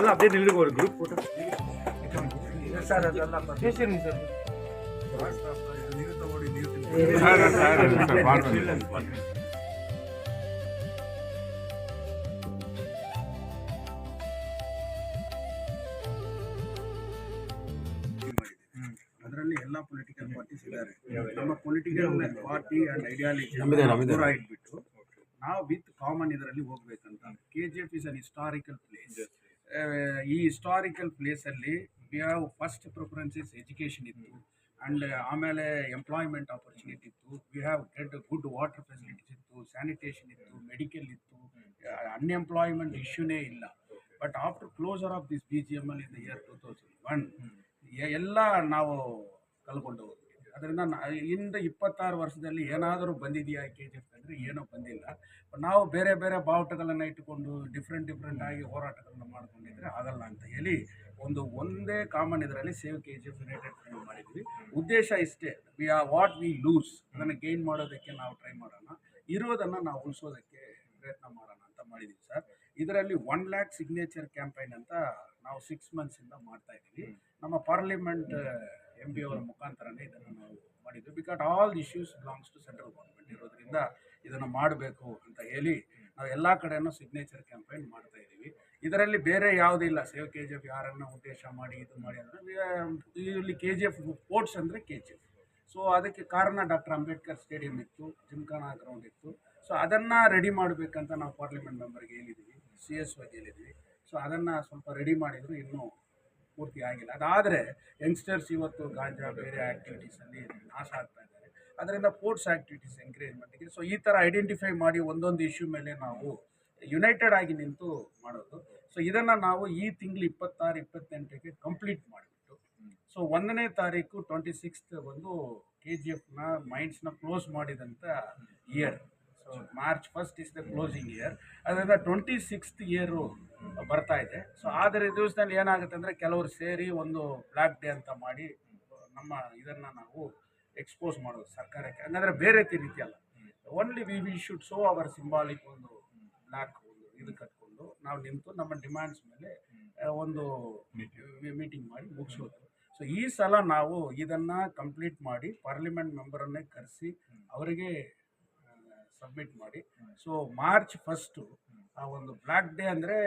அதெல்லாம் அப்படியே நில்லுங்க ஒரு குரூப் போட்டோ சார் அதெல்லாம் பேசுறீங்க சார் ಅದರಲ್ಲಿ ಎಲ್ಲ ಪೊಲಿಟಿಕಲ್ ಪಾರ್ಟೀಸ್ ಇದ್ದಾರೆ. ನಮ್ಮ ಪೊಲಿಟಿಕಲ್ ಪಾರ್ಟಿ ಅಂಡ್ ಐಡಿಯಾಲಜಿ ದೂರ ಇಟ್ಬಿಟ್ಟು ನಾವು ವಿತ್ ಕಾಮನ್ ಇದರಲ್ಲಿ ಹೋಗ್ಬೇಕಂತ. KGF is an historical place. ಈ ಹಿಸ್ಟಾರಿಕಲ್ ಪ್ಲೇಸಲ್ಲಿ we have first preferences education ಇತ್ತು, ಆ್ಯಂಡ್ ಆಮೇಲೆ ಎಂಪ್ಲಾಯ್ಮೆಂಟ್ ಆಪರ್ಚುನಿಟಿ ಇತ್ತು, we have get good water facilities ಇತ್ತು, ಸ್ಯಾನಿಟೇಷನ್ ಇತ್ತು, ಮೆಡಿಕಲ್ ಇತ್ತು, ಅನ್ಎಂಪ್ಲಾಯ್ಮೆಂಟ್ ಇಶ್ಯೂನೇ ಇಲ್ಲ. But after closure of this BGML in the year 2001 ಎಲ್ಲ ನಾವು ಕಳ್ಕೊಂಡು ಹೋಗ್ತೀವಿ. ಅದರಿಂದ ಇಂದ 26 ವರ್ಷದಲ್ಲಿ ಏನಾದರೂ ಬಂದಿದೆಯಾ KGF ಅಂದರೆ ಏನೂ ಬಂದಿಲ್ಲ. ನಾವು ಬೇರೆ ಬೇರೆ ಬಾವುಟಗಳನ್ನು ಇಟ್ಟುಕೊಂಡು ಡಿಫ್ರೆಂಟ್ ಆಗಿ ಹೋರಾಟಗಳನ್ನು ಮಾಡ್ಕೊಂಡಿದ್ರೆ ಆಗಲ್ಲ ಅಂತ ಹೇಳಿ ಒಂದೇ ಕಾಮನ್ ಇದರಲ್ಲಿ ಸೇವ್ KGF ಯುನೈಟೆಡ್ ಫ್ರಂಟ್ ಮಾಡಿದ್ವಿ. ಉದ್ದೇಶ ಇಷ್ಟೇ, ವಾಟ್ ವಿ ಲೂಸ್ ಅದನ್ನು ಗೇನ್ ಮಾಡೋದಕ್ಕೆ ನಾವು ಟ್ರೈ ಮಾಡೋಣ, ಇರೋದನ್ನು ನಾವು ಉಳಿಸೋದಕ್ಕೆ ಪ್ರಯತ್ನ ಮಾಡೋಣ ಅಂತ ಮಾಡಿದ್ದೀವಿ ಸರ್. ಇದರಲ್ಲಿ 1 lakh ಸಿಗ್ನೇಚರ್ ಕ್ಯಾಂಪೈನ್ ಅಂತ ನಾವು 6 months ಮಾಡ್ತಾ ಇದ್ದೀವಿ. ನಮ್ಮ ಪಾರ್ಲಿಮೆಂಟ್ MP ಅವರ ಮುಖಾಂತರನೇ ಇದನ್ನು ನಾವು ಮಾಡಿದ್ವಿ. Because all issues belongs to central government ಇರೋದ್ರಿಂದ ಇದನ್ನು ಮಾಡಬೇಕು ಅಂತ ಹೇಳಿ ನಾವು ಎಲ್ಲ ಕಡೆಯೂ ಸಿಗ್ನೇಚರ್ ಕ್ಯಾಂಪೈನ್ ಮಾಡ್ತಾ ಇದ್ದೀವಿ. ಇದರಲ್ಲಿ ಬೇರೆ ಯಾವುದಿಲ್ಲ, ಸೇವ್ KGF ಯಾರನ್ನು ಉದ್ದೇಶ ಮಾಡಿ ಇದು ಮಾಡಿ ಅಂದರೆ ಇಲ್ಲಿ KGF ಸ್ಪೋರ್ಟ್ಸ್ ಅಂದರೆ KGF. ಸೊ ಅದಕ್ಕೆ ಕಾರಣ ಡಾಕ್ಟರ್ ಅಂಬೇಡ್ಕರ್ ಸ್ಟೇಡಿಯಂ ಇತ್ತು, ಜಿಮ್ಖಾನಾ ಗ್ರೌಂಡ್ ಇತ್ತು. ಸೊ ಅದನ್ನು ರೆಡಿ ಮಾಡಬೇಕಂತ ನಾವು ಪಾರ್ಲಿಮೆಂಟ್ ಮೆಂಬರ್ಗೆ ಹೇಳಿದ್ದೀವಿ, CSOಗೆ ಹೇಳಿದ್ವಿ. ಸೊ ಅದನ್ನು ಸ್ವಲ್ಪ ರೆಡಿ ಮಾಡಿದ್ರು, ಇನ್ನೂ ಪೂರ್ತಿ ಆಗಿಲ್ಲ. ಅದಾದರೆ ಯಂಗ್ಸ್ಟರ್ಸ್ ಇವತ್ತು ಗಾಂಜಾ ಬೇರೆ ಆ್ಯಕ್ಟಿವಿಟೀಸಲ್ಲಿ ನಾಶ ಆಗ್ತಾ ಇದ್ದಾರೆ. ಅದರಿಂದ ಸ್ಪೋರ್ಟ್ಸ್ ಆ್ಯಕ್ಟಿವಿಟೀಸ್ ಎಂಕರೇಜ್ಮೆಂಟಿಗೆ ಸೊ ಈ ಥರ ಐಡೆಂಟಿಫೈ ಮಾಡಿ ಒಂದೊಂದು ಇಶ್ಯೂ ಮೇಲೆ ನಾವು ಯುನೈಟೆಡ್ ಆಗಿ ನಿಂತು ಮಾಡೋದು. ಸೊ ಇದನ್ನು ನಾವು ಈ ತಿಂಗಳು 26, 28ಗೆ ಕಂಪ್ಲೀಟ್ ಮಾಡಿಬಿಟ್ಟು ಸೊ 1ನೇ ತಾರೀಕು 26th ಒಂದು KGFನ ಮೈನ್ಸ್ನ ಕ್ಲೋಸ್ ಮಾಡಿದಂಥ year. So March 1st is the closing year. ಅದರಿಂದ 26th ಇಯರು ಬರ್ತಾ ಇದೆ. ಸೊ ಆದರೆ ದಿವಸದಲ್ಲಿ ಏನಾಗುತ್ತೆ ಅಂದರೆ ಕೆಲವರು ಸೇರಿ ಒಂದು ಬ್ಲ್ಯಾಕ್ ಡೇ ಅಂತ ಮಾಡಿ ನಮ್ಮ ಇದನ್ನು ನಾವು ಎಕ್ಸ್ಪೋಸ್ ಮಾಡೋದು ಸರ್ಕಾರಕ್ಕೆ. ಹಂಗಂದರೆ ಬೇರೆ ರೀತಿ ಅಲ್ಲ, only we should show our symbolic ಒಂದು ಬ್ಲ್ಯಾಕ್ ಒಂದು ಇದು ಕಟ್ಕೊಂಡು ನಾವು ನಿಂತು ನಮ್ಮ ಡಿಮ್ಯಾಂಡ್ಸ್ ಮೇಲೆ ಒಂದು ಮೀಟಿಂಗ್ ಮಾಡಿ ಮುಗಿಸೋದು. ಸೊ ಈ ಸಲ ನಾವು ಇದನ್ನು ಕಂಪ್ಲೀಟ್ ಮಾಡಿ ಪಾರ್ಲಿಮೆಂಟ್ ಮೆಂಬರನ್ನೇ ಕರೆಸಿ ಅವರಿಗೆ ಸಬ್ಮಿಟ್ ಮಾಡಿ ಸೊ March 1st ಆ ಒಂದು ಬ್ಲ್ಯಾಕ್ ಡೇ ಅಂದರೆ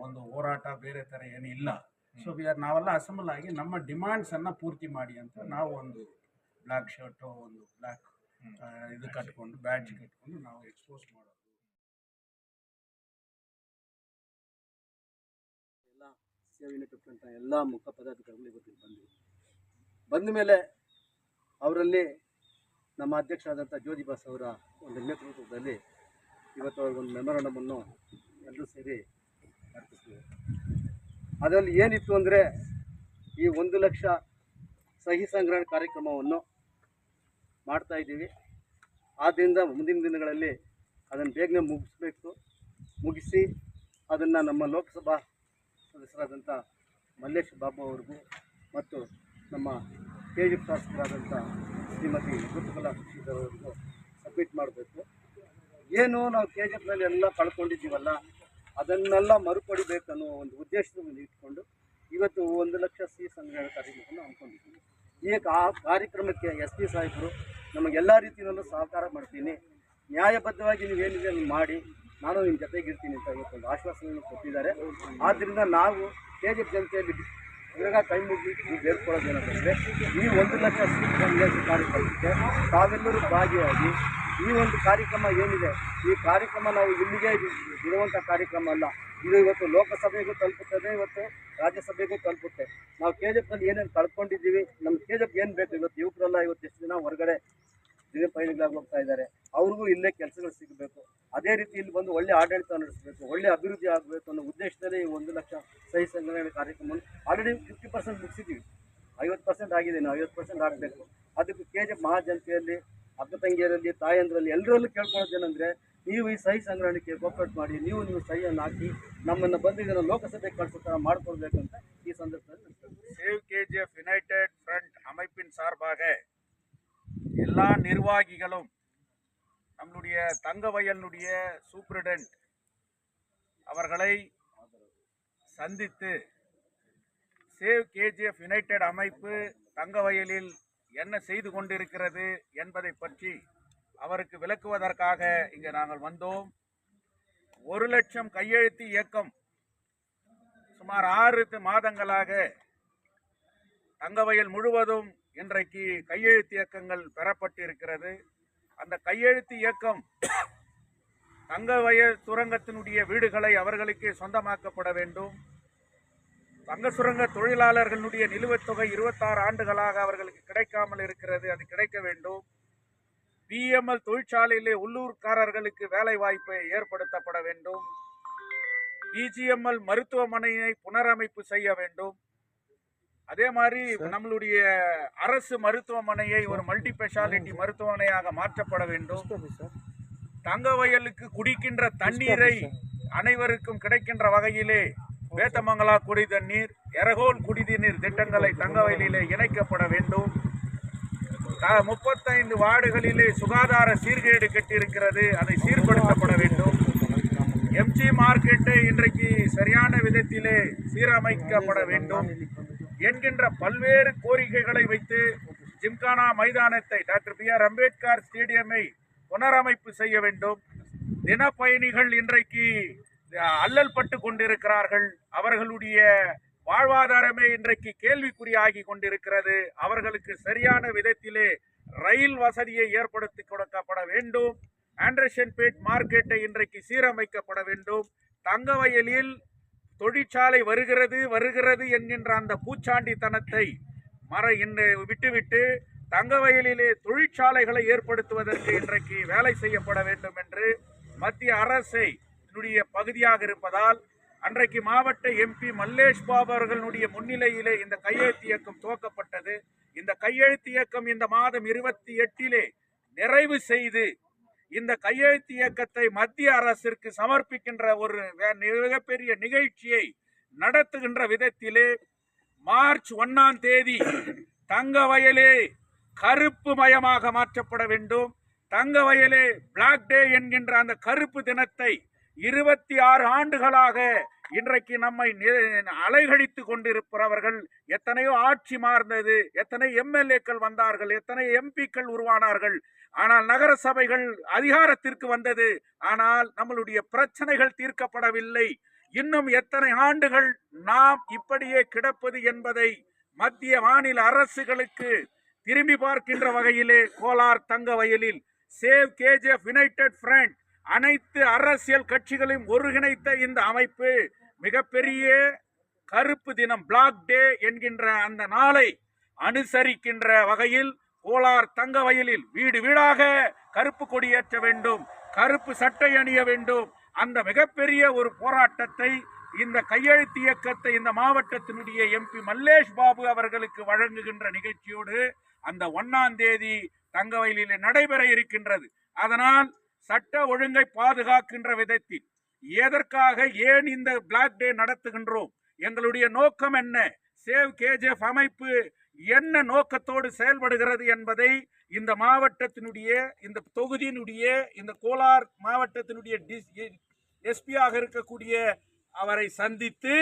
ಒಂದು ಹೋರಾಟ ಬೇರೆ ಥರ ಏನಿಲ್ಲ. ಸೊ ನಾವೆಲ್ಲ ಅಸೆಂಬಲ್ ಆಗಿ ನಮ್ಮ ಡಿಮ್ಯಾಂಡ್ಸನ್ನು ಪೂರ್ತಿ ಮಾಡಿ ಅಂತ ನಾವು ಒಂದು ಬ್ಲ್ಯಾಕ್ ಶರ್ಟು ಒಂದು ಬ್ಲ್ಯಾಕ್ ಇದು ಕಟ್ಕೊಂಡು ಬ್ಯಾಡ್ಜ್ ಕಟ್ಕೊಂಡು ನಾವು ಎಕ್ಸ್ಪೋಸ್ ಮಾಡೋದು. ಎಲ್ಲ ಸೇವ್ ಯುನೈಟೆಡ್ ಫ್ರಂಟ್ನ ಎಲ್ಲ ಮುಖ್ಯ ಪದಾಧಿಕಾರಿಗಳು ಇವತ್ತಿಗೆ ಬಂದ ಮೇಲೆ ಅವರಲ್ಲಿ ನಮ್ಮ ಅಧ್ಯಕ್ಷರಾದಂಥ ಜ್ಯೋತಿ ಬಾಸ್ ಅವರ ಒಂದು ನೇತೃತ್ವದಲ್ಲಿ ಇವತ್ತು ಅವ್ರಿಗೊಂದು ಮೆಮೊರಂಡಮನ್ನು ಎಲ್ಲರೂ ಸೇರಿ ಅರ್ಪಿಸ್ತೀವಿ. ಅದರಲ್ಲಿ ಏನಿತ್ತು ಅಂದರೆ ಈ 1 ಲಕ್ಷ ಸಹಿ ಸಂಗ್ರಹಣೆ ಕಾರ್ಯಕ್ರಮವನ್ನು ಮಾಡ್ತಾಯಿದ್ದೀವಿ. ಆದ್ದರಿಂದ ಮುಂದಿನ ದಿನಗಳಲ್ಲಿ ಅದನ್ನು ಬೇಗನೆ ಮುಗಿಸಿ ಅದನ್ನು ನಮ್ಮ ಲೋಕಸಭಾ ಸದಸ್ಯರಾದಂಥ ಮಲ್ಲೇಶ್ ಬಾಬು ಅವ್ರಿಗೂ ಮತ್ತು ನಮ್ಮ KGF ಶಾಸಕರಾದಂಥ ಶ್ರೀಮತಿ ಗುರುತುಕಲಾ ಅವರಿಗೂ ಸಬ್ಮಿಟ್ ಮಾಡಬೇಕು. ಏನು ನಾವು KGFನಲ್ಲಿ ಎಲ್ಲ ಕಳ್ಕೊಂಡಿದ್ದೀವಲ್ಲ ಅದನ್ನೆಲ್ಲ ಮರುಪಡಿಬೇಕನ್ನೋ ಒಂದು ಉದ್ದೇಶವನ್ನು ಇಟ್ಕೊಂಡು ಇವತ್ತು 1 ಲಕ್ಷ ಸಹಿ ಸಂಗ್ರಹಣೆ ಕಾರ್ಯಕ್ರಮವನ್ನು ಹಮ್ಮಿಕೊಂಡಿದ್ದೀವಿ. ಈ ಕಾರ್ಯಕ್ರಮಕ್ಕೆ SP ಸಾಹೇಬರು ನಮಗೆಲ್ಲ ರೀತಿಯಲ್ಲೂ ಸಹಕಾರ ಮಾಡ್ತೀನಿ, ನ್ಯಾಯಬದ್ಧವಾಗಿ ನೀವೇನಿದೆ ಅದನ್ನು ಮಾಡಿ, ನಾನು ನಿಮ್ಮ ಜೊತೆಗಿರ್ತೀನಿ ಅಂತ ಇವತ್ತೊಂದು ಆಶ್ವಾಸನೆಯನ್ನು ಕೊಟ್ಟಿದ್ದಾರೆ. ಆದ್ದರಿಂದ ನಾವು KGF ಜನತೆಯಲ್ಲಿ ಇವಾಗ ಕೈ ಮುಗಿದು ಬೇರ್ಕೊಳ್ಳೋದೇನಂತಂದರೆ ಈ 1 ಲಕ್ಷ ಸಹಿ ಸಂಗ್ರಹಣೆ ಕಾರ್ಯಕ್ರಮಕ್ಕೆ ತಾವೆಲ್ಲರೂ ಭಾಗಿಯಾಗಿ ಈ ಒಂದು ಕಾರ್ಯಕ್ರಮ ಏನಿದೆ ಈ ಕಾರ್ಯಕ್ರಮ ನಾವು ಇಲ್ಲಿಗೆ ಇರುವಂಥ ಕಾರ್ಯಕ್ರಮ ಅಲ್ಲ, ಇದು ಇವತ್ತು ಲೋಕಸಭೆಗೂ ತಲುಪುತ್ತದೆ, ಇವತ್ತು ರಾಜ್ಯಸಭೆಗೂ ತಲುಪುತ್ತೆ. ನಾವು KGFನಲ್ಲಿ ಏನೇನು ಕಳ್ಕೊಂಡಿದ್ದೀವಿ, ನಮ್ಮ KGF ಏನು ಬೇಕು, ಇವತ್ತು ಯುವಕರೆಲ್ಲ ಇವತ್ತು ಎಷ್ಟು ದಿನ ಹೊರಗಡೆ ದಿನ ಪಯಣಿಗಳಾಗಿ ಹೋಗ್ತಾ ಇದ್ದಾರೆ, ಅವ್ರಿಗೂ ಇಲ್ಲೇ ಕೆಲಸಗಳು ಸಿಗಬೇಕು. ಅದೇ ರೀತಿ ಇಲ್ಲಿ ಬಂದು ಒಳ್ಳೆ ಆಡಳಿತ ನಡೆಸಬೇಕು, ಒಳ್ಳೆ ಅಭಿವೃದ್ಧಿ ಆಗಬೇಕು ಅನ್ನೋ ಉದ್ದೇಶದಲ್ಲಿ ಈ 1 ಲಕ್ಷ ಸಹಿ ಸಂಗ್ರಹಣೆ ಕಾರ್ಯಕ್ರಮವನ್ನು ಆಲ್ರೆಡಿ 50% ಮುಗಿಸಿದ್ದೀವಿ. 50% ಆಗಿದೆ, ನಾವು 50% ಆಗಬೇಕು. ಅದಕ್ಕೆ KGF ಮಹಾಜನತೆಯಲ್ಲಿ ಅಕ್ಕ ತಂಗಿಯರಲ್ಲಿ ತಾಯಂದ್ರಲ್ಲಿ ಎಲ್ಲರಲ್ಲೂ ಕೇಳ್ಕೊಳ್ಳೋದೇನೆಂದರೆ ನೀವು ಈ ಸಹಿ ಸಂಗ್ರಹಣೆಗೆ ಕೋಪರೇಟ್ ಮಾಡಿ, ನೀವು ಸಹಿಯನ್ನು ಹಾಕಿ ನಮ್ಮನ್ನು ಬಂದು ಇದನ್ನು ಲೋಕಸಭೆಗೆ ಕಳಿಸೋ ಥರ ಮಾಡಿಕೊಡ್ಬೇಕು ಅಂತ ಈ ಸಂದರ್ಭದಲ್ಲಿ ಸೇವ್ KGF யுனைடெட் ஃப்ரண்ட் அமைப்பின் சார்பாக எல்லா நிர்வாகிகளும் நம்மளுடைய தங்கவயலுடைய சூப்பரிடென்ட் அவர்களை சந்தித்து சேவ் கேஜிஎஃப் யுனைடெட் அமைப்பு தங்கவயலில் என்ன செய்து கொண்டிருக்கிறது என்பதை பற்றி அவருக்கு விளக்குவதற்காக இங்கே நாங்கள் வந்தோம். 1,00,000 கையெழுத்து இயக்கம் சுமார் 6 மாதங்களாக தங்கவயல் முழுவதும் இன்றைக்கு கையெழுத்து இயக்கங்கள் பெறப்பட்டிருக்கிறது. அந்த கையெழுத்து இயக்கம் தங்கவயல் சுரங்கத்தினுடைய வீடுகளை அவர்களுக்கு சொந்தமாக்கப்பட வேண்டும். தங்க சுரங்க தொழிலாளர்களுடைய நிலுவைத் தொகை 26 ஆண்டுகளாக அவர்களுக்கு கிடைக்காமல் இருக்கிறது, அது கிடைக்க வேண்டும். பிஎம்எல் தொழிற்சாலையிலே உள்ளூர்காரர்களுக்கு வேலை வாய்ப்பை ஏற்படுத்தப்பட வேண்டும். பிஜிஎம்எல் மருத்துவமனையை புனரமைப்பு செய்ய வேண்டும். அதே மாதிரி நம்மளுடைய அரசு மருத்துவமனையை ஒரு மல்டி ஸ்பெஷாலிட்டி மருத்துவமனையாக மாற்றப்பட வேண்டும். தங்கவயலுக்கு குடிக்கின்ற தண்ணீரை அனைவருக்கும் கிடைக்கின்ற வகையிலே வேத்தமங்கலா குடி தண்ணீர், எரகோல் குடிநீர் திட்டங்களை தங்கவயலிலே இணைக்கப்பட வேண்டும். 35 வார்டுகளிலே சுகாதார சீர்கேடு கட்டியிருக்கிறது, அதை சீர்படுத்தப்பட வேண்டும். எம்ஜி மார்க்கெட்டை இன்றைக்கு சரியான விதத்திலே சீரமைக்கப்பட வேண்டும் என்கின்ற பல்வேறு கோரிக்கைகளை வைத்து ஜிம்கானா மைதானத்தை டாக்டர் B.R. அம்பேத்கர் ஸ்டேடியமை புனரமைப்பு செய்ய வேண்டும். தினப்பயணிகள் இன்றைக்கு அல்லல் பட்டு கொண்டிருக்கிறார்கள். அவர்களுடைய வாழ்வாதாரமே இன்றைக்கு கேள்விக்குறியாகி கொண்டிருக்கிறது. அவர்களுக்கு சரியான விதத்திலே ரயில் வசதியை ஏற்படுத்தி கொடுக்கப்பட வேண்டும். ஆண்டர்சன்பேட் மார்க்கெட்டை இன்றைக்கு சீரமைக்கப்பட வேண்டும். தங்கவயலில் தொழிற்சாலை வருகிறது என்கின்ற அந்த பூச்சாண்டித்தனத்தை விட்டுவிட்டு தங்கவயலிலே தொழிற்சாலைகளை ஏற்படுத்துவதற்கு இன்றைக்கு வேலை செய்யப்பட வேண்டும் என்று மத்திய அரசை பகுதியாக இருப்பதால் அன்றைக்கு மாவட்ட எம்பி மல்லேஷ் பாபு அவர்களுடைய முன்னிலையிலே இந்த கையெழுத்து இயக்கம் துவக்கப்பட்டது. இந்த கையெழுத்து இயக்கம் இந்த மாதம் 28 நிறைவு செய்து இந்த கையெழுத்து இயக்கத்தை மத்திய அரசிற்கு சமர்ப்பிக்கின்ற ஒரு மிகப்பெரிய நிகழ்ச்சியை நடத்துகின்ற விதத்திலே மார்ச் 1ஆம் தேதி தங்கவயலே கருப்பு மயமாக மாற்றப்பட வேண்டும். தங்கவயலே பிளாக் டே என்கின்ற அந்த கருப்பு தினத்தை 26 ஆண்டுகளாக இன்றைக்கு நம்மை அலைகழித்து கொண்டிருப்பவர்கள், எத்தனையோ ஆட்சி மாறுந்தது, எத்தனை எம்எல்ஏக்கள் வந்தார்கள், எத்தனை எம்பிக்கள் உருவானார்கள், ஆனால் நகர சபைகள் அதிகாரத்திற்கு வந்தது, ஆனால் நம்மளுடைய பிரச்சனைகள் தீர்க்கப்படவில்லை. இன்னும் எத்தனை ஆண்டுகள் நாம் இப்படியே கிடப்பது என்பதை மத்திய மாநில அரசுகளுக்கு திரும்பி பார்க்கின்ற வகையிலே கோலார் தங்கவயலில் சேவ் கேஜிஎஃப் யுனைடெட் ஃப்ரண்ட் அனைத்து அரசியல் கட்சிகளையும் ஒருங்கிணைத்த இந்த அமைப்பு மிகப்பெரிய கருப்பு தினம் பிளாக் டே என்கின்ற அந்த நாளை அனுசரிக்கின்ற வகையில் கோலார் தங்கவயலில் வீடு வீடாக கருப்பு கொடி ஏற்ற வேண்டும், கருப்பு சட்டை அணிய வேண்டும். அந்த மிகப்பெரிய ஒரு போராட்டத்தை இந்த கையெழுத்து இயக்கத்தை இந்த மாவட்டத்தினுடைய எம்பி மல்லேஷ் பாபு அவர்களுக்கு வழங்குகின்ற நிகழ்ச்சியோடு அந்த 1ஆம் தேதி தங்கவயலில் நடைபெற இருக்கின்றது. அதனால் சட்ட ஒழுங்கை பாதுகாக்கின்ற விதத்தில் எதற்காக ஏன் இந்த பிளாக் டே நடத்துகின்றோம், எங்களுடைய நோக்கம் என்ன, சேவ் கேஜிஎஃப் அமைப்பு என்ன நோக்கத்தோடு செயல்படுகிறது என்பதை இந்த மாவட்டத்தினுடைய இந்த தொகுதியினுடைய இந்த கோலார் மாவட்டத்தினுடைய எஸ்பியாக இருக்கக்கூடிய அவரை சந்தித்து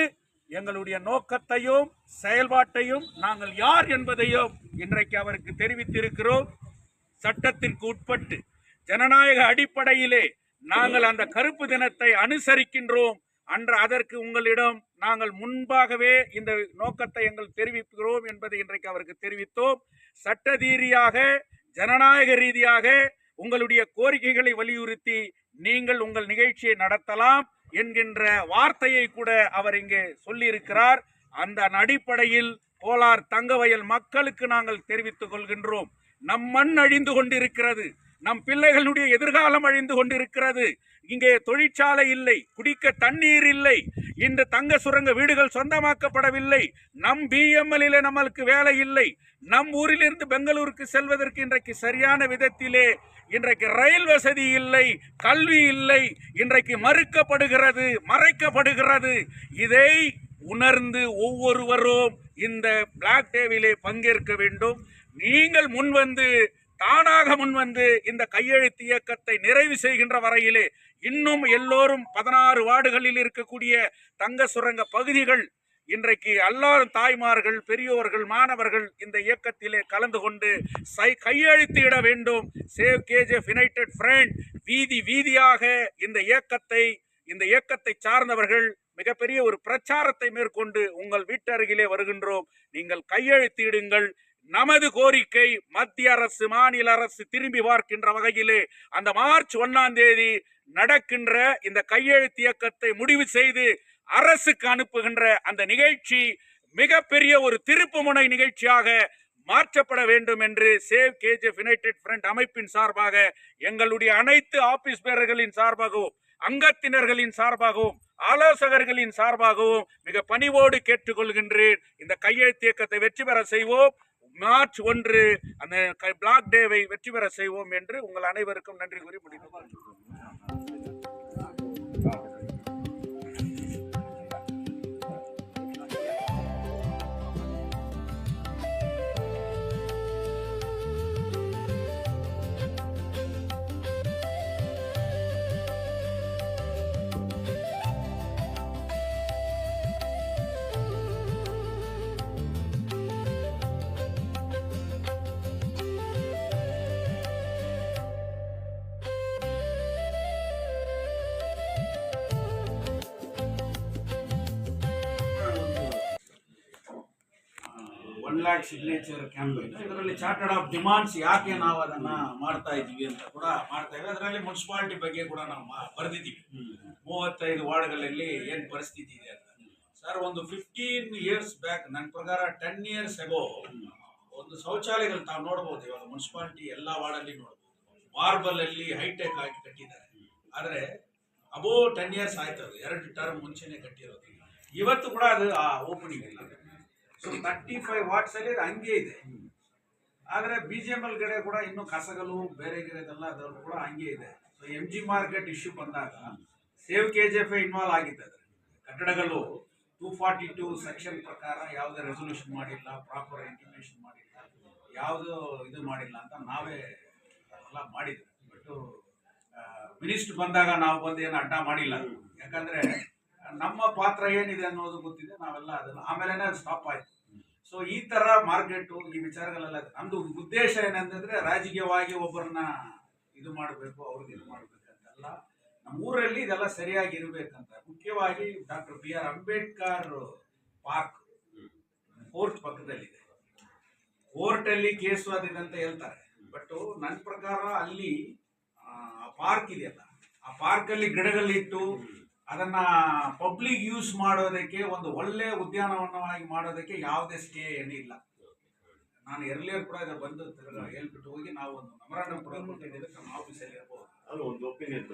எங்களுடைய நோக்கத்தையும் செயல்பாட்டையும் நாங்கள் யார் என்பதையும் இன்றைக்கு அவருக்கு தெரிவித்திருக்கிறோம். சட்டத்திற்கு உட்பட்டு ஜனநாயக அடிப்படையிலே நாங்கள் அந்த கருப்பு தினத்தை அனுசரிக்கின்றோம். அதற்கு உங்களிடம் நாங்கள் முன்பாகவே இந்த நோக்கத்தை எங்கள் தெரிவிக்கிறோம் என்பதை இன்றைக்கு அவருக்கு தெரிவித்தோம். சட்ட ரீதியாக ஜனநாயக ரீதியாக உங்களுடைய கோரிக்கைகளை வலியுறுத்தி நீங்கள் உங்கள் நிகழ்ச்சியை நடத்தலாம் என்கின்ற வார்த்தையை கூட அவர் இங்கே சொல்லியிருக்கிறார். அந்த அடிப்படையில் கோலார் தங்கவயல் மக்களுக்கு நாங்கள் தெரிவித்துக் கொள்கின்றோம். நம் மண் அழிந்து கொண்டிருக்கிறது, நம் பிள்ளைகளுடைய எதிர்காலம் அழிந்து கொண்டிருக்கிறது. இங்கே தொழிற்சாலை இல்லை, குடிக்க தண்ணீர் இல்லை, இந்த தங்க சுரங்க வீடுகள் சொந்தமாக்கப்படவில்லை, நம் பிஎம்எல்ல நம்மளுக்கு வேலை இல்லை, நம் ஊரிலிருந்து பெங்களூருக்கு செல்வதற்கு இன்றைக்கு சரியான விதத்திலே இன்றைக்கு ரயில் வசதி இல்லை, கல்வி இல்லை, இன்றைக்கு மறுக்கப்படுகிறது, மறைக்கப்படுகிறது. இதை உணர்ந்து ஒவ்வொருவரும் இந்த பிளாக் டேவிலே பங்கேற்க வேண்டும். நீங்கள் முன்வந்து தானாக முன்வந்து இந்த கையெழுத்து இயக்கத்தை நிறைவு செய்கின்ற வரையிலே இன்னும் எல்லோரும் 16 வார்டுகளில் இருக்கக்கூடிய தங்க சுரங்க பகுதிகள் இன்றைக்கு எல்லாரும் தாய்மார்கள், பெரியோர்கள், மாணவர்கள் இந்த இயக்கத்திலே கலந்து கொண்டு கையெழுத்திட வேண்டும். சேவ் கேஜிஎஃப் யுனைடெட் ஃப்ரண்ட் வீதி வீதியாக இந்த இயக்கத்தை சார்ந்தவர்கள் மிகப்பெரிய ஒரு பிரச்சாரத்தை மேற்கொண்டு உங்கள் வீட்டருகிலே வருகின்றோம். நீங்கள் கையெழுத்திடுங்கள். நமது கோரிக்கை மத்திய அரசு, மாநில அரசு திரும்பி பார்க்கின்ற வகையிலே அந்த மார்ச் 1ஆம் தேதி நடக்கின்ற இந்த கையெழுத்து இயக்கத்தை முடிவு செய்து அரசுக்கு அனுப்புகின்ற அந்த நிகழ்ச்சி மிகப்பெரிய ஒரு திருப்புமுனை நிகழ்ச்சியாக மாற்றப்பட வேண்டும் என்று சேவ் கேஜிஎஃப் யுனைடெட் ஃப்ரண்ட் அமைப்பின் சார்பாக, எங்களுடைய அனைத்து ஆபீஸ் பேரர்களின் சார்பாகவும், அங்கத்தினர்களின் சார்பாகவும், ஆலோசகர்களின் சார்பாகவும் மிக பணிவோடு கேட்டுக்கொள்கின்றேன். இந்த கையெழுத்து இயக்கத்தை வெற்றி பெற செய்வோம். மார்ச் 1 அந்த பிளாக் டேவை வெற்றி பெற செய்வோம் என்று உங்கள் அனைவருக்கும் நன்றி கூறி முடிக்கிறேன். lakh ಸಿಗ್ನೇಚರ್ ಕ್ಯಾಂಪೇನ್ ಇದರಲ್ಲಿ ಚಾರ್ಟರ್ಡ್ ಆಫ್ ಡಿಮಾಂಡ್ಸ್ ಯಾಕೆ ನಾವು ಅದನ್ನ ಮಾಡ್ತಾ ಇದ್ದೀವಿ ಅಂತ ಕೂಡ ಮಾಡ್ತಾ ಇದ್ದೀವಿ. ಅದರಲ್ಲಿ ಮುನ್ಸಿಪಾಲಿಟಿ ಬಗ್ಗೆ ಕೂಡ ನಾವು ಬರೆದಿದ್ದೀವಿ. 35 ವಾರ್ಡ್ಗಳಲ್ಲಿ ಏನು ಪರಿಸ್ಥಿತಿ ಇದೆ ಅಂತ. ಸರ್, ಒಂದು 15 years ಬ್ಯಾಕ್, ನನ್ನ ಪ್ರಕಾರ 10 years ago ಒಂದು ಶೌಚಾಲಯಗಳು ತಾವು ನೋಡ್ಬೋದು. ಇವಾಗ ಮುನ್ಸಿಪಾಲಿಟಿ ಎಲ್ಲ ವಾರ್ಡಲ್ಲಿ ನೋಡ್ಬೋದು. ಮಾರ್ಬಲ್ ಅಲ್ಲಿ ಹೈಟೆಕ್ ಆಗಿ ಕಟ್ಟಿದ್ದಾರೆ. ಆದರೆ ಅಬೋ 10 years ಆಯ್ತು. ಅದು 2 ಟರ್ಮ್ ಮುಂಚೆನೆ ಕಟ್ಟಿರೋದು. ಇವತ್ತು ಕೂಡ ಅದು ಓಪನಿಂಗ್ ಇಲ್ಲ. ಸೊ 35 ವಾರ್ಡ್ಸ್ ಅಲ್ಲಿ ಅದು ಹಂಗೆ ಇದೆ. ಆದರೆ BGML ಕಡೆ ಕೂಡ ಇನ್ನೂ ಕಸಗಳು ಬೇರೆ ಗಿರೆದೆಲ್ಲ ಅದರಲ್ಲೂ ಕೂಡ ಹಂಗೆ ಇದೆ. ಸೊ MG ಮಾರ್ಕೆಟ್ ಇಶ್ಯೂ ಬಂದಾಗ ಸೇವ್ KGF ಇನ್ವಾಲ್ವ್ ಆಗಿತ್ತು. ಅದು ಕಟ್ಟಡಗಳು 242 ಸೆಕ್ಷನ್ ಪ್ರಕಾರ ಯಾವುದೇ ರೆಸೊಲ್ಯೂಷನ್ ಮಾಡಿಲ್ಲ, ಪ್ರಾಪರ್ ಇಂಟಿಮೇಷನ್ ಮಾಡಿಲ್ಲ, ಯಾವುದು ಇದು ಮಾಡಿಲ್ಲ ಅಂತ ನಾವೇ ಎಲ್ಲ ಮಾಡಿದ್ವಿ. ಬಟ್ ಮಿನಿಸ್ಟರ್ ಬಂದಾಗ ನಾವು ಬಂದು ಏನು ಅಡ್ಡ ಮಾಡಿಲ್ಲ. ಯಾಕಂದ್ರೆ ನಮ್ಮ ಪಾತ್ರ ಏನಿದೆ ಅನ್ನೋದು ಗೊತ್ತಿದೆ. ನಾವೆಲ್ಲ ಅದನ್ನು ಆಮೇಲೆ ಸ್ಟಾಪ್ ಆಯ್ತು. ಸೊ ಈ ತರ ಮಾರ್ಕೆಟು ಈ ವಿಚಾರಗಳೆಲ್ಲ ನಮ್ದು ಉದ್ದೇಶ ಏನಂತಂದ್ರೆ ರಾಜಕೀಯವಾಗಿ ಒಬ್ಬರನ್ನ ಇದು ಮಾಡಬೇಕು, ಅವ್ರಿಗೆ ಇದು ಮಾಡ್ಬೇಕಂತಲ್ಲ. ನಮ್ಮೂರಲ್ಲಿ ಇದೆಲ್ಲ ಸರಿಯಾಗಿ ಇರಬೇಕಂತ. ಮುಖ್ಯವಾಗಿ doctor BR Ambedkar park court ಪಕ್ಕದಲ್ಲಿದೆ. ಕೋರ್ಟ್ ಅಲ್ಲಿ ಕೇಸು ಅದಿದೆ ಅಂತ ಹೇಳ್ತಾರೆ. ಬಟ್ ನನ್ನ ಪ್ರಕಾರ ಅಲ್ಲಿ ಪಾರ್ಕ್ ಇದೆಯಲ್ಲ, ಆ ಪಾರ್ಕ್ ಅಲ್ಲಿ ಗಿಡಗಳಿಟ್ಟು ಅದನ್ನ ಪಬ್ಲಿಕ್ ಯೂಸ್ ಮಾಡೋದಕ್ಕೆ, ಒಂದು ಒಳ್ಳೆ ಉದ್ಯಾನವನವಾಗಿ ಮಾಡೋದಕ್ಕೆ ಯಾವುದೇ ಸ್ಟೇ ಏನಿಲ್ಲ. ನಾನು ಎರ್ಲಿಯರ್ ಕೂಡ ಇದು ಬಂದು ಹೇಳ್ಬಿಟ್ಟು ಹೋಗಿ ನಾವು ಒಂದು ಮೆಮೊರಾಂಡಮ್ ಕೂಡ ಕೊಟ್ಟಿದ್ದೇವೆ ನಮ್ಮ ಆಫೀಸಲ್ಲಿ ಇರ್ಬೋದು. ಅದು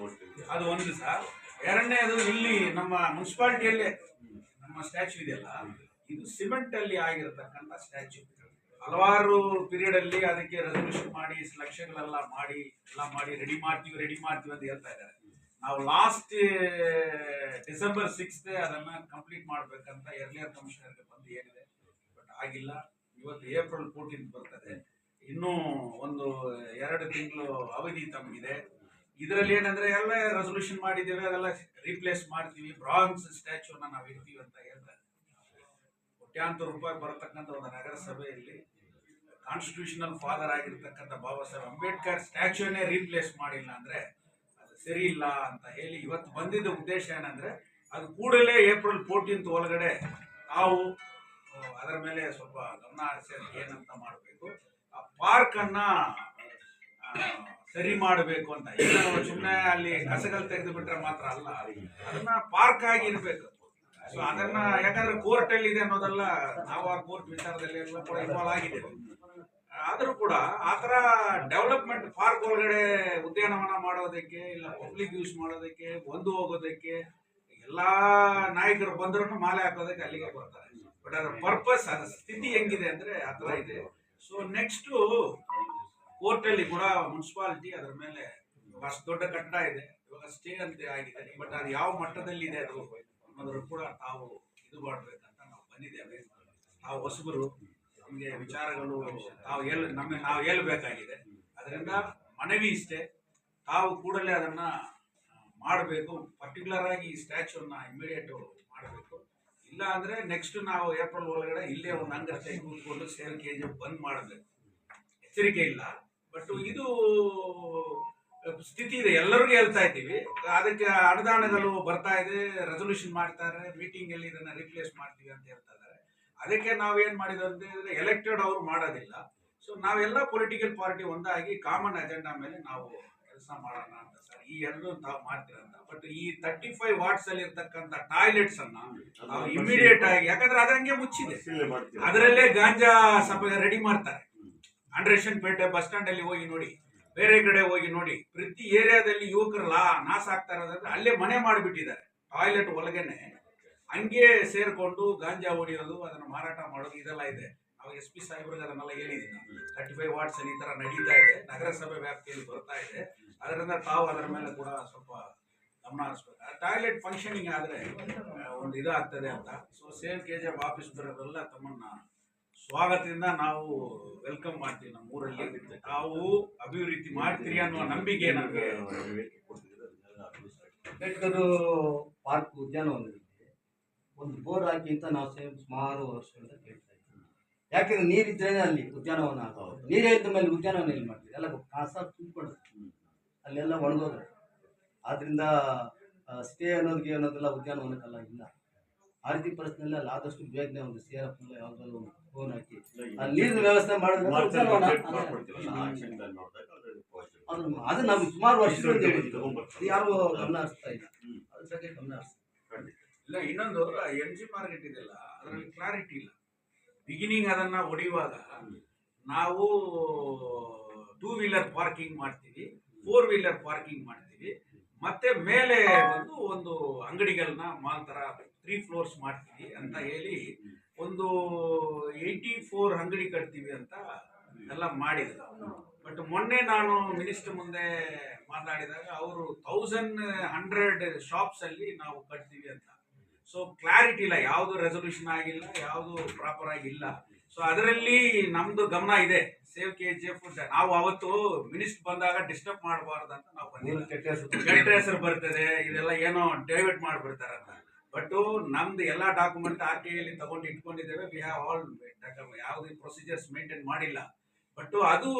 ಒಂದು ಸರ್. ಎರಡನೇದು, ಇಲ್ಲಿ ನಮ್ಮ ಮುನ್ಸಿಪಾಲಿಟಿಯಲ್ಲೇ ನಮ್ಮ ಸ್ಟ್ಯಾಚ್ಯೂ ಇದೆಯಲ್ಲ, ಇದು ಸಿಮೆಂಟ್ ಅಲ್ಲಿ ಆಗಿರತಕ್ಕಂಥ ಸ್ಟ್ಯಾಚ್ಯೂ. ಹಲವಾರು ಪೀರಿಯಡ್ ಅಲ್ಲಿ ಅದಕ್ಕೆ ರೆಸಲ್ಯೂಷನ್ ಮಾಡಿ ಲಕ್ಷಗಳೆಲ್ಲ ಮಾಡಿ ರೆಡಿ ಮಾಡ್ತೀವಿ ಅಂತ ಹೇಳ್ತಾ ಇದ್ದಾರೆ. ನಾವು ಲಾಸ್ಟ್ ಡಿಸೆಂಬರ್ 6 ಅದನ್ನ ಕಂಪ್ಲೀಟ್ ಮಾಡ್ಬೇಕಂತ ಎರ್ಲಿಯರ್ ಕಮಿಷನರ್ಗೆ ಬಂದು ಏನಿದೆ. ಬಟ್ ಆಗಿಲ್ಲ. ಇವತ್ತು ಏಪ್ರಿಲ್ 14 ಬರ್ತದೆ. ಇನ್ನೂ ಒಂದು 2 ತಿಂಗಳು ಅವಧಿ ತಮಗಿದೆ. ಇದರಲ್ಲಿ ಏನಂದ್ರೆ ಎಲ್ಲ ರೆಸೊಲ್ಯೂಷನ್ ಮಾಡಿದ್ದೇವೆ, ಅದೆಲ್ಲ ರೀಪ್ಲೇಸ್ ಮಾಡ್ತೀವಿ, ಬ್ರಾನ್ಸ್ ಸ್ಟ್ಯಾಚ್ಯೂನ ನಾವು ಇರ್ತೀವಿ ಅಂತ ಹೇಳ್ತಾರೆ. ಕೋಟ್ಯಾಂತರ ರೂಪಾಯಿ ಬರತಕ್ಕಂಥ ಒಂದು ನಗರಸಭೆಯಲ್ಲಿ ಕಾನ್ಸ್ಟಿಟ್ಯೂಷನಲ್ ಫಾದರ್ ಆಗಿರ್ತಕ್ಕಂಥ ಬಾಬಾ ಸಾಹೇಬ್ ಅಂಬೇಡ್ಕರ್ ಸ್ಟ್ಯಾಚ್ಯೂನೇ ರೀಪ್ಲೇಸ್ ಮಾಡಿಲ್ಲ ಅಂದ್ರೆ ಅದು ಸರಿ ಇಲ್ಲ ಅಂತ ಹೇಳಿ ಇವತ್ತು ಬಂದಿದ್ದ ಉದ್ದೇಶ ಏನಂದ್ರೆ ಅದು ಕೂಡಲೇ ಏಪ್ರಿಲ್ 14 ಒಳಗಡೆ ನಾವು ಅದರ ಮೇಲೆ ಸ್ವಲ್ಪ ಗಮನ ಹರಿಸಿ ಏನಂತ ಮಾಡಬೇಕು, ಆ ಪಾರ್ಕ್ ಅನ್ನ ಸರಿ ಮಾಡಬೇಕು ಅಂತ. ಈಗ ಸುಮ್ಮನೆ ಅಲ್ಲಿ ಕಸಗಳು ತೆಗೆದು ಬಿಟ್ರೆ ಮಾತ್ರ ಅಲ್ಲ, ಅದನ್ನ ಪಾರ್ಕ್ ಆಗಿ ಇರ್ಬೇಕು. ಸೊ ಅದನ್ನ ಯಾಕಂದ್ರೆ ಕೋರ್ಟ್ ಅಲ್ಲಿ ಇದೆ ಅನ್ನೋದೆಲ್ಲ, ನಾವು ಆ ಕೋರ್ಟ್ ವಿಚಾರದಲ್ಲಿ ಎಲ್ಲ ಕೂಡ ಇನ್ವಾಲ್ವ್ ಆಗಿದ್ದೇವೆ. ಆದ್ರೂ ಕೂಡ ಆತರ ಡೆವಲಪ್ಮೆಂಟ್ ಪಾರ್ಕ್ ಒಳಗಡೆ ಉದ್ಯಾನವನ ಮಾಡೋದಕ್ಕೆ ಇಲ್ಲ ಪಬ್ಲಿಕ್ ಯೂಸ್ ಮಾಡೋದಕ್ಕೆ ಬಂದು ಹೋಗೋದಕ್ಕೆ ಎಲ್ಲಾ ನಾಯಕರು ಬಂದ್ರು ಮಾಲೆ ಹಾಕೋದಕ್ಕೆ ಅಲ್ಲಿಗೆ ಬರ್ತಾರೆ. ಬಟ್ ಅದರ ಪರ್ಪಸ್, ಅದರ ಸ್ಥಿತಿ ಹೆಂಗಿದೆ ಅಂದ್ರೆ ಆತರ ಇದೆ. ಸೊ ನೆಕ್ಸ್ಟ್ ಕೋರ್ಟ್ ಅಲ್ಲಿ ಕೂಡ ಮುನ್ಸಿಪಾಲಿಟಿ ಅದರ ಮೇಲೆ ಅಷ್ಟು ದೊಡ್ಡ ಕಟ್ಟಡ ಇದೆ, ಇವಾಗ ಸ್ಟೇ ಅಂತ ಆಗಿದೆ. ಬಟ್ ಅದು ಯಾವ ಮಟ್ಟದಲ್ಲಿ ಇದೆ ಅದು ಅನ್ನೋದ್ರ ಕೂಡ ತಾವು ಇದು ಮಾಡ್ಬೇಕಂತ ನಾವು ಬಂದಿದ್ದೇವೆ. ನಾವು ಹೊಸಬರು, ನಮಗೆ ವಿಚಾರಗಳು ನಾವು ಹೇಳ್ಬೇಕಾಗಿದೆ. ಅದರ ಅದರಿಂದ ಮನವಿ ಇಷ್ಟೇ, ತಾವು ಕೂಡಲೇ ಅದನ್ನ ಮಾಡಬೇಕು. ಪರ್ಟಿಕ್ಯುಲರ್ ಆಗಿ ಈ ಸ್ಟ್ಯಾಚ್ಯೂನ ಇಮಿಡಿಯೇಟ್ ಮಾಡಬೇಕು. ಇಲ್ಲ ಅಂದ್ರೆ ನೆಕ್ಸ್ಟ್ ನಾವು ಏಪ್ರಿಲ್ ಒಳಗಡೆ ಇಲ್ಲೇ ಒಂದು ಅಂಗಡಿ ಕೂತ್ಕೊಂಡು ಸೇಲ್ KGF ಬಂದ್ ಮಾಡಬೇಕು. ಎಚ್ಚರಿಕೆ ಇಲ್ಲ, ಬಟ್ ಇದು ಸ್ಥಿತಿ ಇದೆ, ಎಲ್ಲರಿಗೂ ಹೇಳ್ತಾ ಇದ್ದೀವಿ. ಅದಕ್ಕೆ ಅನುದಾನಗಳು ಬರ್ತಾ ಇದೆ, ರೆಸೊಲ್ಯೂಷನ್ ಮಾಡ್ತಾರೆ, ಮೀಟಿಂಗ್ ಅಲ್ಲಿ ಇದನ್ನ ರಿಪ್ಲೇಸ್ ಮಾಡ್ತೀವಿ ಅಂತ ಹೇಳ್ತಾ ಇದ್ದಾರೆ. ಅದಕ್ಕೆ ನಾವೇನ್ ಮಾಡಿದ್ವಿ ಅಂತಂದ್ರೆ ಎಲೆಕ್ಟೆಡ್ ಅವರು ಮಾಡೋದಿಲ್ಲ. ಸೊ ನಾವೆಲ್ಲ ಪೊಲಿಟಿಕಲ್ ಪಾರ್ಟಿ ಒಂದಾಗಿ ಕಾಮನ್ ಅಜೆಂಡಾ ಮೇಲೆ ನಾವು ಕೆಲಸ ಮಾಡೋಣ ಅಂತ ಸರ್. ಈ ಎರಡು ತಾವು ಮಾಡ್ತೀರಂತ. ಬಟ್ ಈ 35 ವಾರ್ಡ್ಸ್ ಅಲ್ಲಿ ಇರ್ತಕ್ಕಂಥ ಟಾಯ್ಲೆಟ್ಸ್ ಅನ್ನ ನಾವು ಇಮಿಡಿಯೇಟ್ ಆಗಿ, ಯಾಕಂದ್ರೆ ಅದಂಗೆ ಮುಚ್ಚಿದೆ, ಅದರಲ್ಲೇ ಗಾಂಜಾ ಸಭೆ ರೆಡಿ ಮಾಡ್ತಾರೆ. ಅಂಡ್ರೇಶನ್ ಪೇಟೆ ಬಸ್ ಸ್ಟ್ಯಾಂಡ್ ಅಲ್ಲಿ ಹೋಗಿ ನೋಡಿ, ಬೇರೆ ಕಡೆ ಹೋಗಿ ನೋಡಿ, ಪ್ರತಿ ಏರಿಯಾದಲ್ಲಿ ಯುವಕರು ನಾಶ ಆಗ್ತಾ ಇರೋದಂದ್ರೆ ಅಲ್ಲೇ ಮನೆ ಮಾಡಿಬಿಟ್ಟಿದ್ದಾರೆ. ಟಾಯ್ಲೆಟ್ ಒಳಗೇನೆ ಹಂಗೆ ಸೇರ್ಕೊಂಡು ಗಾಂಜಾ ಹೊಡಿಯೋದು, ಅದನ್ನ ಮಾರಾಟ ಮಾಡೋದು ಇದೆಲ್ಲ ಇದೆ. ನಾವು SP ಸಾಹೇಬ್ರಿಗೆ ಅದನ್ನೆಲ್ಲ ಹೇಳಿದ್ದೀನಿ. 35 ವಾರ್ಡ್ಸ್ ಅಲ್ಲಿ ಈ ತರ ನಡೀತಾ ಇದೆ, ನಗರಸಭೆ ವ್ಯಾಪ್ತಿಯಲ್ಲಿ ಬರ್ತಾ ಇದೆ. ಅದರಿಂದ ತಾವು ಅದರ ಮೇಲೆ ಕೂಡ ಸ್ವಲ್ಪ ಗಮನ ಹರಿಸ್ಬೇಕು. ಟಾಯ್ಲೆಟ್ ಫಂಕ್ಷನಿಂಗ್ ಆದ್ರೆ ಒಂದು ಇದಾಗ್ತದೆ ಅಂತ. ಸೊ ಸೇಮ್ KGF ಆಫೀಸ್ ಬರೋರೆಲ್ಲ ತಮ್ಮನ್ನ ಸ್ವಾಗತದಿಂದ ನಾವು ವೆಲ್ಕಮ್ ಮಾಡ್ತೀವಿ. ನಮ್ಮ ಊರಲ್ಲಿ ತಾವು ಅಭಿವೃದ್ಧಿ ಮಾಡ್ತೀರಿ ಅನ್ನುವ ನಂಬಿಕೆ ನಮಗೆ. ಅಂಬೇಡ್ಕರ್ ಪಾರ್ಕ್ ಉದ್ಯಾನವನದಲ್ಲಿ ಒಂದು ಬೋರ್ ಹಾಕಿ ಅಂತ ನಾವು ಸುಮಾರು ವರ್ಷಗಳಿಂದ ಕೇಳ್ತಾ ಇದ್ದೀವಿ. ಯಾಕೆಂದ್ರೆ ನೀರಿದ್ರೇನೆ ಅಲ್ಲಿ ಉದ್ಯಾನವನ ಆಗೋದು. ನೀರೇ ಇದ್ದ ಮೇಲೆ ಉದ್ಯಾನವನ ಎಲ್ಲಿ ಮಾಡ್ತೀವಿ? ಎಲ್ಲ ಕಾಸ ತುಂಬಿಕೊಂಡು ಅಲ್ಲೆಲ್ಲ ಒಣಗೋದ್ರೆ. ಆದ್ರಿಂದ ಸ್ಟೇ ಅನ್ನೋದೆಲ್ಲ ಉದ್ಯಾನವನಕ್ಕೆಲ್ಲ ಇಲ್ಲ. ಆ ರೀತಿ ಪರಿಸ್ಥಿತಿಯಲ್ಲಿ ಅಲ್ಲಿ ಆದಷ್ಟು ಬೇಗನೆ ಒಂದು CRF ಯಾವುದಾದ್ರು ಒಂದು ಫೋನ್ ಹಾಕಿ ಅಲ್ಲಿ ನೀರಿನ ವ್ಯವಸ್ಥೆ ಮಾಡಿದ್ರೆ ಉದ್ಯಾನವನ ಅದು ನಾವು ಸುಮಾರು ವರ್ಷಗಳಿಂದ ಯಾರು ಗಮನ ಹರಿಸ್ತಾ ಇಲ್ಲ. ಅದ್ರ ಬಗ್ಗೆ ಗಮನ ಹರಿಸ್ತಾರೆ. ಇಲ್ಲ, ಇನ್ನೊಂದು MG ಮಾರ್ಕೆಟ್ ಇದೆಲ್ಲ, ಅದರಲ್ಲಿ ಕ್ಲಾರಿಟಿ ಇಲ್ಲ. ಬಿಗಿನಿಂಗ್ ಅದನ್ನ ಹೊಡೆಯುವಾಗ ನಾವು 2 ವೀಲರ್ ಪಾರ್ಕಿಂಗ್ ಮಾಡ್ತೀವಿ, 4 ವೀಲರ್ ಪಾರ್ಕಿಂಗ್ ಮಾಡ್ತೀವಿ, ಮತ್ತೆ ಮೇಲೆ ಒಂದು ಅಂಗಡಿಗಳನ್ನ ಮಾಲ್ ತರ 3 ಫ್ಲೋರ್ಸ್ ಮಾಡ್ತೀವಿ ಅಂತ ಹೇಳಿ ಒಂದು 84 ಅಂಗಡಿ ಕಟ್ತೀವಿ ಅಂತ ಎಲ್ಲ ಮಾಡಿದ್ರು. ಬಟ್ ಮೊನ್ನೆ ನಾನು ಮಿನಿಸ್ಟರ್ ಮುಂದೆ ಮಾತಾಡಿದಾಗ ಅವರು 1100 ಶಾಪ್ಸ್ ಅಲ್ಲಿ ನಾವು ಕಟ್ತೀವಿ ಅಂತ. ಸೊ ಕ್ಲಾರಿಟಿ ಇಲ್ಲ, ಯಾವುದು ರೆಸೊಲ್ಯೂಷನ್ ಆಗಿಲ್ಲ, ಯಾವುದು ಪ್ರಾಪರ್ ಆಗಿಲ್ಲ. ಸೊ ಅದರಲ್ಲಿ ನಮ್ದು ಗಮನ ಇದೆ. ಸೇವ್ KGF ನಾವು ಅವತ್ತು ಮಿನಿಸ್ಟರ್ ಬಂದಾಗ ಡಿಸ್ಟರ್ಬ್ ಮಾಡಬಾರ್ದು ಅಂತ ನಾವು ಬಂದಿಲ್ಲ. ಕೆಟ್ಟ ಹೆಸರು ಬರ್ತದೆ, ಇದೆಲ್ಲ ಏನೋ ಡೈವರ್ಟ್ ಮಾಡಿಬಿಡ್ತಾರೆ ಅಂತ. ಬಟ್ ನಮ್ದು ಎಲ್ಲ ಡಾಕ್ಯುಮೆಂಟ್ RTI ಅಲ್ಲಿ ತಗೊಂಡು ಇಟ್ಕೊಂಡಿದ್ದೇವೆ. ವಿ ಹ್ಯಾವ್ ಆಲ್ ಯಾವುದೇ ಪ್ರೊಸೀಜರ್ಸ್ ಮೇಂಟೈನ್ ಮಾಡಿಲ್ಲ. ಬಟ್ ಅದು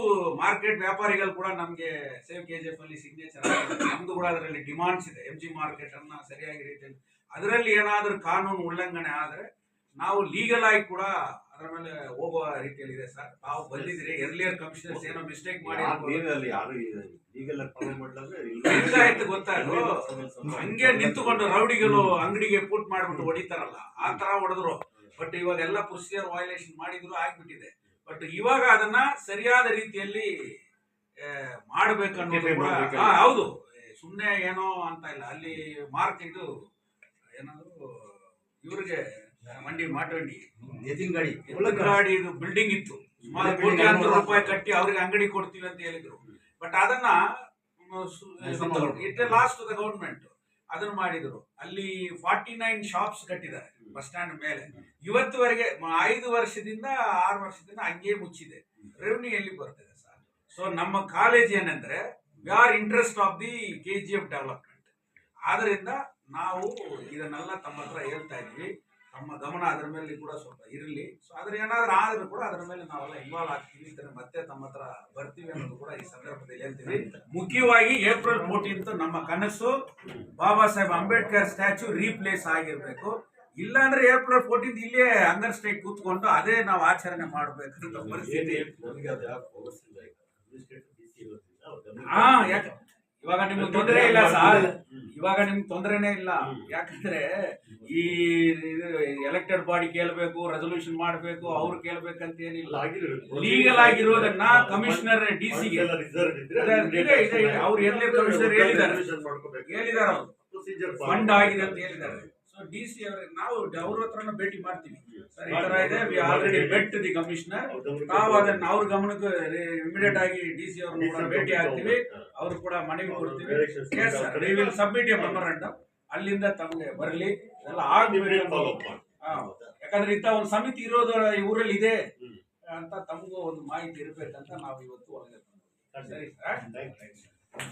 ಮಾರ್ಕೆಟ್ ವ್ಯಾಪಾರಿಗಳು ಕೂಡ ನಮ್ಗೆ ಸೇವ್ KGF ಅಲ್ಲಿ ಸಿಗ್ನೇಚರ್ ಆಗಿದೆ. ನಮ್ದು ಕೂಡ ಅದರಲ್ಲಿ ಡಿಮಾಂಡ್ಸ್ ಇದೆ. MG ಮಾರ್ಕೆಟ್ ಅನ್ನ ಸರಿಯಾಗಿ ರೀತಿಯಲ್ಲಿ ಅದರಲ್ಲಿ ಏನಾದ್ರೂ ಕಾನೂನು ಉಲ್ಲಂಘನೆ ಆದ್ರೆ ನಾವು ಲೀಗಲ್ ಆಗಿ ಕೂಡ ಅದರ ಮೇಲೆ ಹೋಗುವ ರೀತಿಯಲ್ಲಿ ಇದೆ ಸರ್. ತಾವು ಬಂದಿದ್ರಿ, ಎರ್ಲಿಯರ್ ಕಮಿಷನರ್ಸ್ ಏನೋ ಮಿಸ್ಟೇಕ್ ಮಾಡಿ ಗೊತ್ತಾಯ್ತು. ಹಂಗೆ ನಿಂತುಕೊಂಡು ರೌಡಿಗಳು ಅಂಗಡಿಗೆ ಪುಟ್ ಮಾಡ್ಬಿಟ್ಟು ಹೊಡಿತಾರಲ್ಲ, ಆ ತರ ಹೊಡೆದ್ರು. ಬಟ್ ಇವಾಗ ಎಲ್ಲ ಪ್ರೊಸೀಜರ್ ವೈಲೇಷನ್ ಮಾಡಿದ್ರು, ಆಗ್ಬಿಟ್ಟಿದೆ. ಬಟ್ ಇವಾಗ ಅದನ್ನ ಸರಿಯಾದ ರೀತಿಯಲ್ಲಿ ಮಾಡ್ಬೇಕನ್ನೋದು ಕೂಡ ಹೌದು. ಸುಮ್ನೆ ಏನೋ ಅಂತ ಇಲ್ಲ. ಅಲ್ಲಿ ಮಾರ್ಕ್ ಇದು ಏನಾದ್ರು ಇವ್ರಿಗೆ ಮಂಡಿ ಮಾಟಂಡಿ ಗಾಡಿ ಇದು ಬಿಲ್ಡಿಂಗ್ ಇತ್ತು, ಸುಮಾರು ಕೋಟ್ಯಾಂತರ ರೂಪಾಯಿ ಕಟ್ಟಿ ಅವ್ರಿಗೆ ಅಂಗಡಿ ಕೊಡ್ತೀವಿ ಅಂತ ಹೇಳಿದ್ರು. ಬಟ್ ಅದನ್ನ ಇಟ್ ಲಾಸ್ಟ್ ದ ಗವರ್ಮೆಂಟ್ ಅದನ್ನ ಮಾಡಿದ್ರು. ಅಲ್ಲಿ 49 ಶಾಪ್ಸ್ ಕಟ್ಟಿದ್ದಾರೆ ಬಸ್ ಸ್ಟ್ಯಾಂಡ್ ಮೇಲೆ. ಇವತ್ತುವರೆಗೆ 5 ವರ್ಷದಿಂದ 6 ವರ್ಷದಿಂದ ಹಂಗೆ ಮುಚ್ಚಿದೆ. ರೆವೆನ್ಯೂ ಎಲ್ಲಿ ಬರ್ತದೆ ಸರ್? ಸೊ ನಮ್ಮ ಕಾಲೇಜ್ ಏನಂದ್ರೆ we are interest of the KGF development. ಆದ್ರಿಂದ ನಾವು ಇದನ್ನೆಲ್ಲ ತಮ್ಮ ಹತ್ರ ಹೇಳ್ತಾ ಇದ್ವಿ. ನಮ್ಮ ಗಮನ ಅದರ ಮೇಲೆ ಕೂಡ ಸ್ವಲ್ಪ ಇರಲಿ. ಸೊ ಅದ್ರ ಏನಾದ್ರೂ ಆದ್ರೂ ಕೂಡ ಅದರ ಮೇಲೆ ನಾವೆಲ್ಲ ಇನ್ವಾಲ್ವ್ ಆಗ್ತೀವಿ, ಮತ್ತೆ ತಮ್ಮ ಹತ್ರ ಬರ್ತೀವಿ ಅನ್ನೋದು ಕೂಡ ಈ ಸಂದರ್ಭದಲ್ಲಿ ಹೇಳ್ತೀವಿ. ಮುಖ್ಯವಾಗಿ ಏಪ್ರಿಲ್ 14 ನಮ್ಮ ಕನಸು ಬಾಬಾ ಸಾಹೇಬ್ ಅಂಬೇಡ್ಕರ್ ಸ್ಟ್ಯಾಚ್ಯೂ ರೀಪ್ಲೇಸ್ ಆಗಿರ್ಬೇಕು. ಇಲ್ಲಾಂದ್ರೆ ಏಪ್ರಿಲ್ 14 ಇಲ್ಲೇ ಅಂಗರ್ ಸ್ಟ್ರೈಕ್ ಕೂತ್ಕೊಂಡು ಅದೇ ನಾವು ಆಚರಣೆ ಮಾಡ್ಬೇಕಂತ ಪರಿಸ್ಥಿತಿ. ಯಾಕೆ ಇವಾಗ ನಿಮ್ಗೆ ತೊಂದರೆ ಇಲ್ಲ ಸರ್, ಇವಾಗ ನಿಮ್ಗೆ ತೊಂದರೆನೇ ಇಲ್ಲ. ಯಾಕಂದ್ರೆ ಈ ಎಲೆಕ್ಟೆಡ್ ಬಾಡಿ ಕೇಳಬೇಕು, ರೆಸೊಲ್ಯೂಷನ್ ಮಾಡಬೇಕು, ಅವ್ರು ಕೇಳ್ಬೇಕಂತ ಏನಿಲ್ಲ. ಲೀಗಲ್ ಆಗಿರೋದನ್ನ ಕಮಿಷನರ್ DC ಗೆ ಅವ್ರು ಎಲ್ಲಿ ಕಮಿಷನರ್ ಹೇಳಿದಾರೆ ಅವ್ರು ಫಂಡ್ ಆಗಿದೆ ಅಂತ ಹೇಳಿದ್ದಾರೆ. ಸೊ DC ಅವ್ರಿಗೆ ನಾವು ಅವ್ರ ಹತ್ರನ ಭೇಟಿ ಮಾಡ್ತೀವಿ. ಸರ್ ಈ ತರ ಇದೆ, we already met the commissioner. ನಾವು ಅದನ್ನ ಅವ್ರ ಗಮನಕ್ಕೆ ಇಮಿಡಿಯೇಟ್ ಆಗಿ DC ಅವ್ರನ್ನ ಕೂಡ ಭೇಟಿ ಆಗ್ತೀವಿ, ಅವ್ರು ಕೂಡ ಮನವಿ ಕೊಡ್ತೀವಿ. We will submit A memorandum. ಅಲ್ಲಿಂದ ತಮಗೆ ಬರಲಿ ಎಲ್ಲ ಆಗ್ಬೇಕು. ಯಾಕಂದ್ರೆ ಇಂಥ ಒಂದು ಸಮಿತಿ ಇರೋದು ಈ ಊರಲ್ಲಿ ಇದೆ ಅಂತ ತಮಗೂ ಒಂದು ಮಾಹಿತಿ ಇರ್ಬೇಕಂತ ನಾವು ಇವತ್ತು ಒಳಗೆ ಸರಿ ಸರ್.